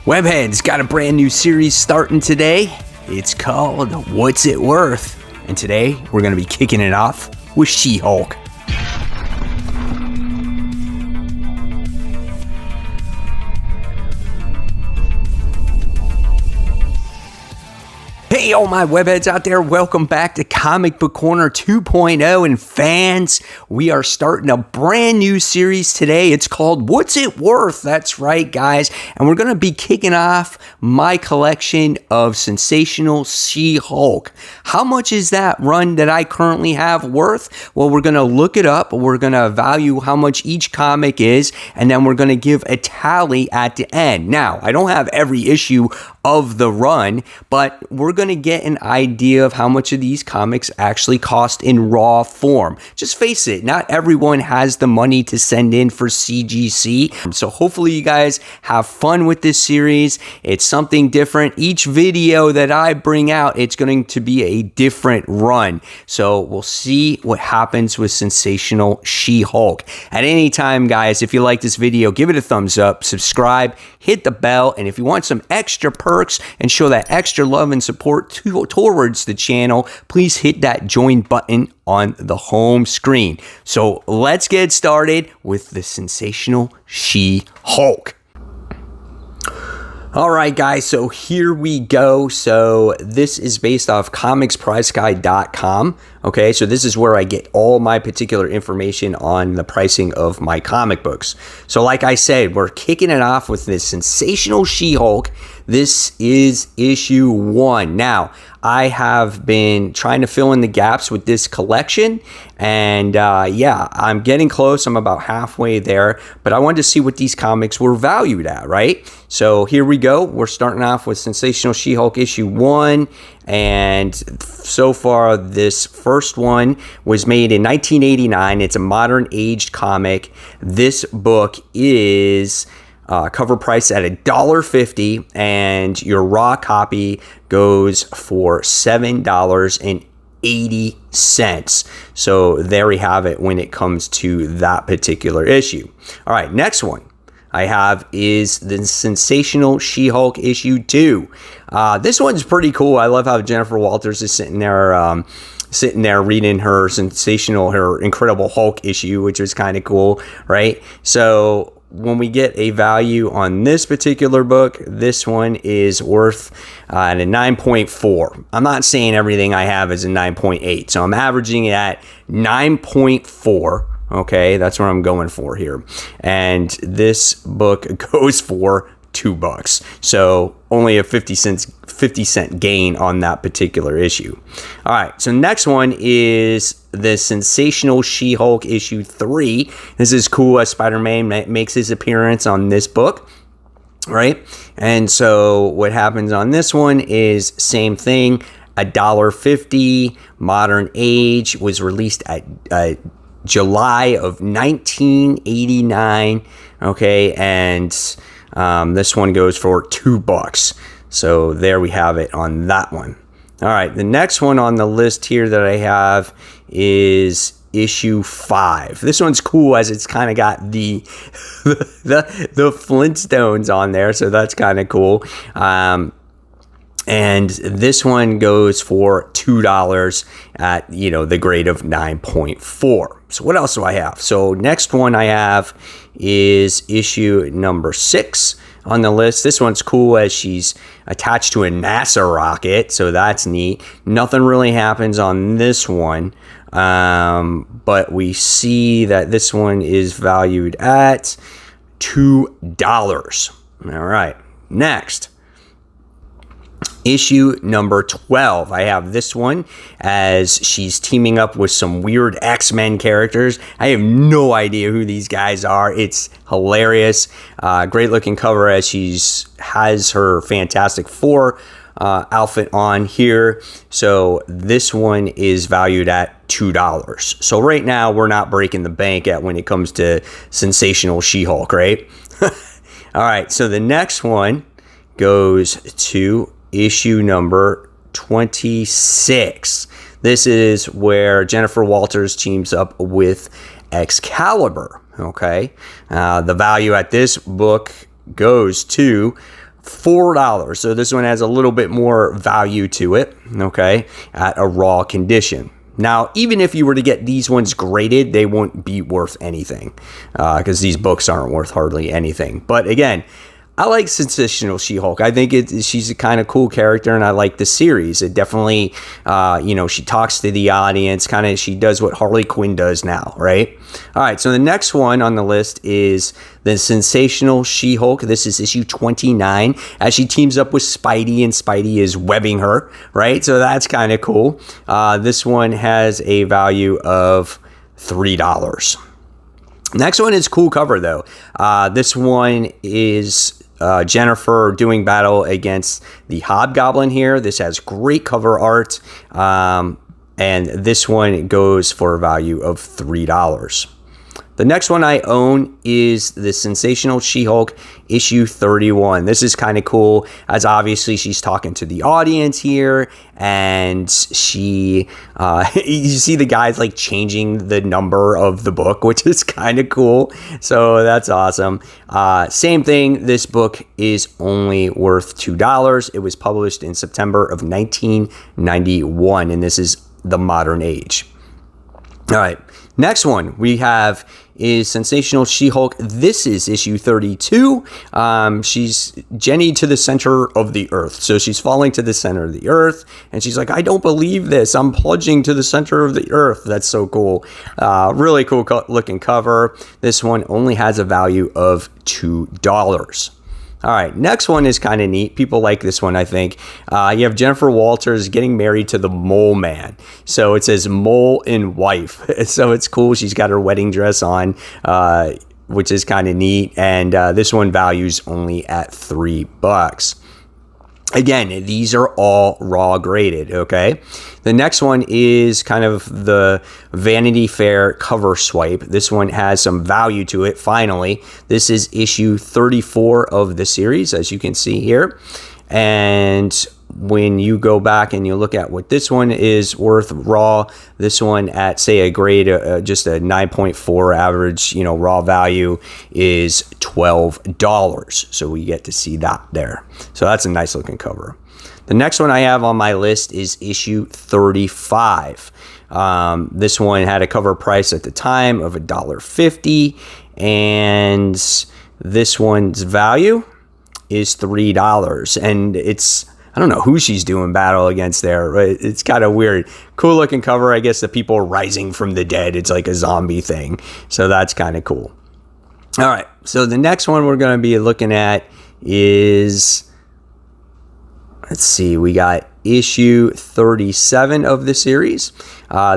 Webhead's got a brand new series starting today. It's called What's It Worth? And today we're going to be kicking it off with She-Hulk. Hey, all my webheads out there, welcome back to Comic Book Corner 2.0. And fans, we are starting a brand new series today. It's called What's It Worth? That's right, guys. And we're going to be kicking off my collection of Sensational She-Hulk. How much is that run that I currently have worth? Well, we're going to look it up. We're going to value how much each comic is, and then we're going to give a tally at the end. Now, I don't have every issue of the run, but we're going to get an idea of how much of these comics actually cost in raw form. Just face it, not everyone has the money to send in for CGC. So hopefully you guys have fun with this series. It's something different. Each video that I bring out, it's going to be a different run. So we'll see what happens with Sensational She-Hulk. At any time, guys, if you like this video, give it a thumbs up, subscribe, hit the bell, and if you want some extra perks and show that extra love and support towards the channel, please hit that join button on the home screen. So let's get started with the Sensational She-Hulk. All right, guys, so here we go. So this is based off comicspriceguide.com. Okay, so this is where I get all my particular information on the pricing of my comic books. So like I said, we're kicking it off with this Sensational She-Hulk. This is issue 1. Now, I have been trying to fill in the gaps with this collection, and yeah, I'm getting close. I'm about halfway there, but I wanted to see what these comics were valued at, right? So here we go. We're starting off with Sensational She-Hulk issue 1, and so far this first one was made in 1989. It's a modern aged comic. This book is cover price at $1.50, and your raw copy goes for $7.80. So there we have it when it comes to that particular issue. All right, next one I have is the Sensational She-Hulk issue 2. This one's pretty cool. I love how Jennifer Walters is sitting there reading her Incredible Hulk issue, which was kind of cool, right? So when we get a value on this particular book, this one is worth at a 9.4. I'm not saying everything I have is a 9.8, so I'm averaging it at 9.4. Okay, that's what I'm going for here. And this book goes for $2. So only a 50 cent gain on that particular issue. All right, so next one is the Sensational She-Hulk issue 3. This is cool as Spider-Man makes his appearance on this book, right? And so what happens on this one is same thing, $1.50, modern age, was released at July of 1989, okay, and this one goes for $2. So there we have it on that one. All right, the next one on the list here that I have is issue 5. This one's cool as it's kind of got the Flintstones on there, so that's kind of cool. And this one goes for $2 at, the grade of 9.4. So what else do I have? So next one I have is issue number 6 on the list. This one's cool as she's attached to a NASA rocket, so that's neat. Nothing really happens on this one, but we see that this one is valued at $2. All right, next. Issue number 12. I have this one as she's teaming up with some weird X-Men characters. I have no idea who these guys are. It's hilarious. Great looking cover as has her Fantastic Four outfit on here. So this one is valued at $2. So right now we're not breaking the bank when it comes to Sensational She-Hulk, right? All right, so the next one goes to issue number 26. This is where Jennifer Walters teams up with Excalibur. Okay, the value at this book goes to $4. So this one has a little bit more value to it, okay, at a raw condition. Now, even if you were to get these ones graded, they won't be worth anything because these books aren't worth hardly anything. But again, I like Sensational She-Hulk. I think she's a kind of cool character, and I like the series. It definitely, she talks to the audience. Kind of, she does what Harley Quinn does now, right? All right, so the next one on the list is the Sensational She-Hulk. This is issue 29, as she teams up with Spidey, and Spidey is webbing her, right? So that's kind of cool. This one has a value of $3. Next one is cool cover, though. This one is Jennifer doing battle against the Hobgoblin here. This has great cover art, and this one goes for a value of $3. The next one I own is the Sensational She-Hulk issue 31. This is kind of cool, as obviously she's talking to the audience here, and she, you see the guys like changing the number of the book, which is kind of cool. So that's awesome. Same thing. This book is only worth $2. It was published in September of 1991, and this is the modern age. All right. Next one we have is Sensational She-Hulk. This is issue 32. She's Jenny to the center of the earth. So she's falling to the center of the earth, and she's like, I don't believe this. I'm plunging to the center of the earth. That's so cool. Really cool looking cover. This one only has a value of $2. All right, next one is kind of neat. People like this one, I think. You have Jennifer Walters getting married to the Mole Man. So it says Mole and Wife. So it's cool. She's got her wedding dress on, which is kind of neat. And this one values only at $3. Again, these are all raw graded, okay? The next one is kind of the Vanity Fair cover swipe. This one has some value to it, finally. This is issue 34 of the series, as you can see here. And when you go back and you look at what this one is worth raw, this one at, say, a grade, just a 9.4 average, raw value is $12. So we get to see that there. So that's a nice looking cover. The next one I have on my list is issue 35. This one had a cover price at the time of $1.50, and this one's value is $3. And I don't know who she's doing battle against there, right? It's kind of weird. Cool looking cover. I guess the people rising from the dead. It's like a zombie thing. So that's kind of cool. All right. So the next one we're going to be looking at is, let's see, we got issue 37 of the series.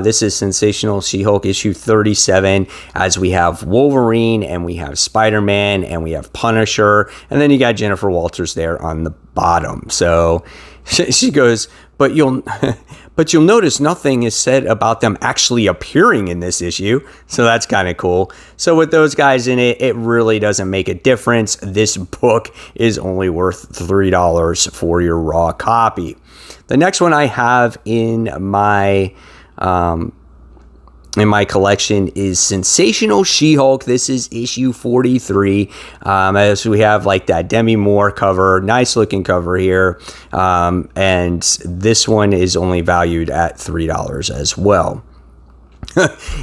This is Sensational She-Hulk issue 37, as we have Wolverine, and we have Spider-Man, and we have Punisher, and then you got Jennifer Walters there on the bottom. So she goes, but you'll notice nothing is said about them actually appearing in this issue. So that's kind of cool. So with those guys in it, it really doesn't make a difference. This book is only worth $3 for your raw copy. The next one I have in my collection is Sensational She-Hulk. This is issue 43. As we have like that Demi Moore cover, nice looking cover here. And this one is only valued at $3 as well.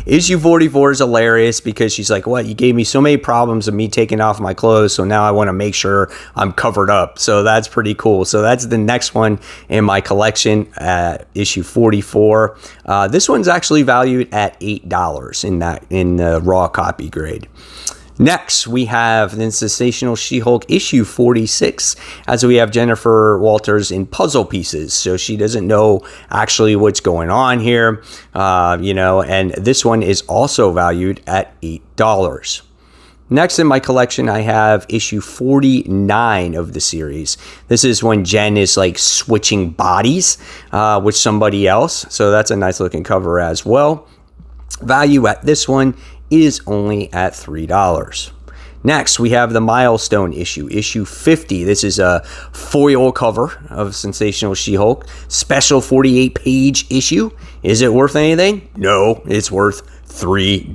Issue 44 is hilarious because she's like, what, you gave me so many problems of me taking off my clothes, so now I want to make sure I'm covered up. So that's pretty cool. So that's the next one in my collection, issue 44. This one's actually valued at $8 in the raw copy grade. Next, we have the Sensational She-Hulk issue 46, as we have Jennifer Walters in puzzle pieces. So she doesn't know actually what's going on here, and this one is also valued at $8. Next in my collection, I have issue 49 of the series. This is when Jen is like switching bodies with somebody else. So that's a nice looking cover as well. Value at this one is only at $3. Next, we have the milestone issue 50. This is a foil cover of Sensational She-Hulk, special 48-page issue. Is it worth anything? No, it's worth $3.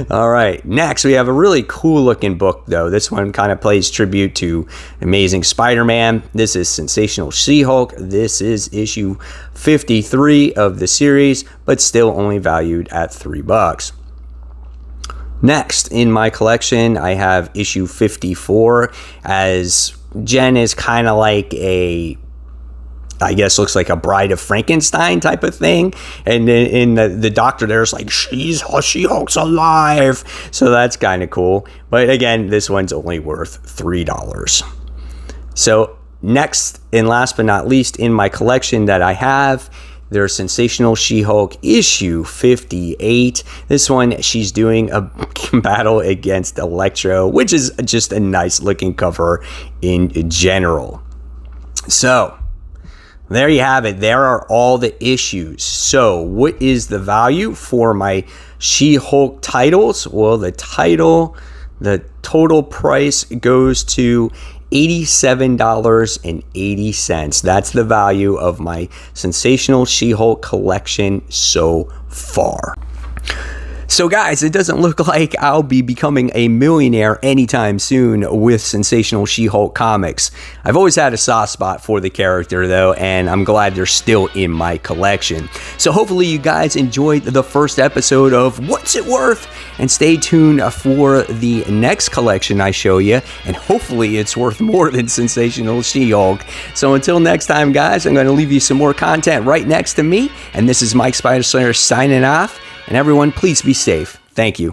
All right, next we have a really cool looking book though. This one kind of plays tribute to Amazing Spider-Man. This is Sensational She-Hulk. This is issue 53 of the series, but still only valued at $3. Next in my collection, I have issue 54, as Jen is kind of like I guess looks like a Bride of Frankenstein type of thing. And in the doctor there's like, She-Hulk's alive. So that's kind of cool. But again, this one's only worth $3. So next and last but not least in my collection that I have, there's Sensational She-Hulk issue 58. This one, she's doing a battle against Electro, which is just a nice looking cover in general. So there you have it. There are all the issues. So what is the value for my She-Hulk titles? Well, the total price goes to $87.80. That's the value of my Sensational She-Hulk collection so far. So guys, it doesn't look like I'll be becoming a millionaire anytime soon with Sensational She-Hulk comics. I've always had a soft spot for the character though, and I'm glad they're still in my collection. So hopefully you guys enjoyed the first episode of What's It Worth? And stay tuned for the next collection I show you, and hopefully it's worth more than Sensational She-Hulk. So until next time guys, I'm going to leave you some more content right next to me, and this is Mike Spider Slayer signing off. And everyone, please be safe. Thank you.